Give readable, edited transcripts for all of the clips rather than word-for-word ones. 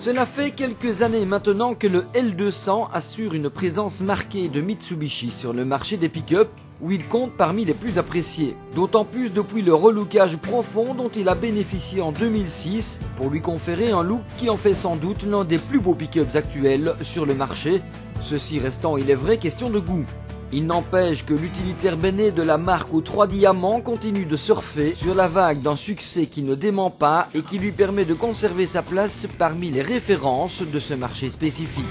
Cela fait quelques années maintenant que le L200 assure une présence marquée de Mitsubishi sur le marché des pick-up, où il compte parmi les plus appréciés. D'autant plus depuis le relookage profond dont il a bénéficié en 2006 pour lui conférer un look qui en fait sans doute l'un des plus beaux pick-ups actuels sur le marché, ceci restant il est vrai question de goût. Il n'empêche que l'utilitaire benné de la marque aux 3 diamants continue de surfer sur la vague d'un succès qui ne dément pas et qui lui permet de conserver sa place parmi les références de ce marché spécifique.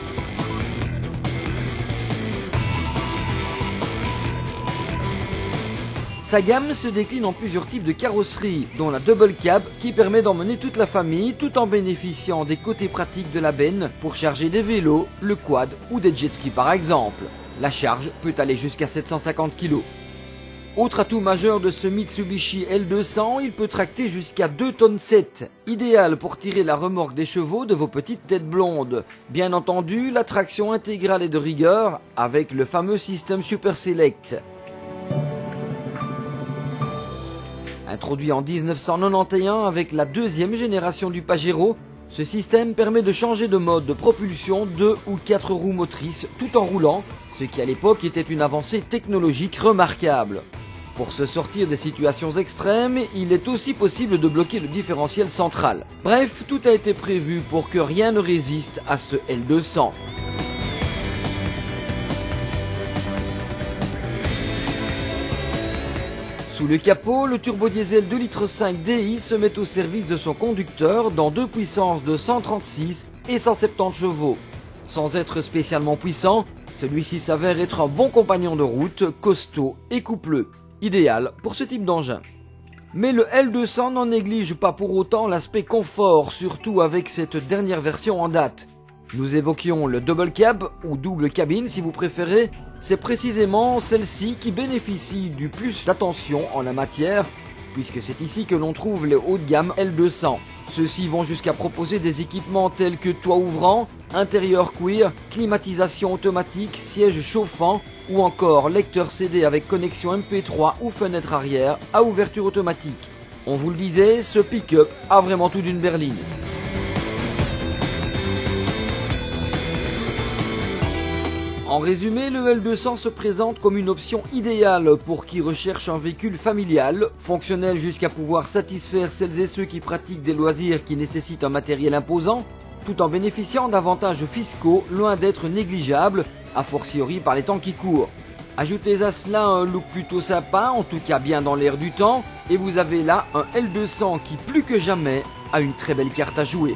Sa gamme se décline en plusieurs types de carrosseries, dont la double cab qui permet d'emmener toute la famille tout en bénéficiant des côtés pratiques de la benne pour charger des vélos, le quad ou des jet skis par exemple. La charge peut aller jusqu'à 750 kg. Autre atout majeur de ce Mitsubishi L200, il peut tracter jusqu'à 2,7 tonnes, idéal pour tirer la remorque des chevaux de vos petites têtes blondes. Bien entendu, la traction intégrale est de rigueur avec le fameux système Super Select. Introduit en 1991 avec la deuxième génération du Pajero, ce système permet de changer de mode de propulsion 2 ou 4 roues motrices tout en roulant, ce qui à l'époque était une avancée technologique remarquable. Pour se sortir des situations extrêmes, il est aussi possible de bloquer le différentiel central. Bref, tout a été prévu pour que rien ne résiste à ce L200. Sous le capot, le turbodiesel 2,5 litres DI se met au service de son conducteur dans deux puissances de 136 et 170 chevaux. Sans être spécialement puissant, celui-ci s'avère être un bon compagnon de route, costaud et coupleux, idéal pour ce type d'engin. Mais le L200 n'en néglige pas pour autant l'aspect confort, surtout avec cette dernière version en date. Nous évoquions le double cab ou double cabine si vous préférez. C'est précisément celle-ci qui bénéficie du plus d'attention en la matière, puisque c'est ici que l'on trouve les hauts de gamme L200. Ceux-ci vont jusqu'à proposer des équipements tels que toit ouvrant, intérieur cuir, climatisation automatique, siège chauffant ou encore lecteur CD avec connexion MP3 ou fenêtre arrière à ouverture automatique. On vous le disait, ce pick-up a vraiment tout d'une berline. En résumé, le L200 se présente comme une option idéale pour qui recherche un véhicule familial, fonctionnel jusqu'à pouvoir satisfaire celles et ceux qui pratiquent des loisirs qui nécessitent un matériel imposant, tout en bénéficiant d'avantages fiscaux loin d'être négligeables, a fortiori par les temps qui courent. Ajoutez à cela un look plutôt sympa, en tout cas bien dans l'air du temps, et vous avez là un L200 qui plus que jamais a une très belle carte à jouer.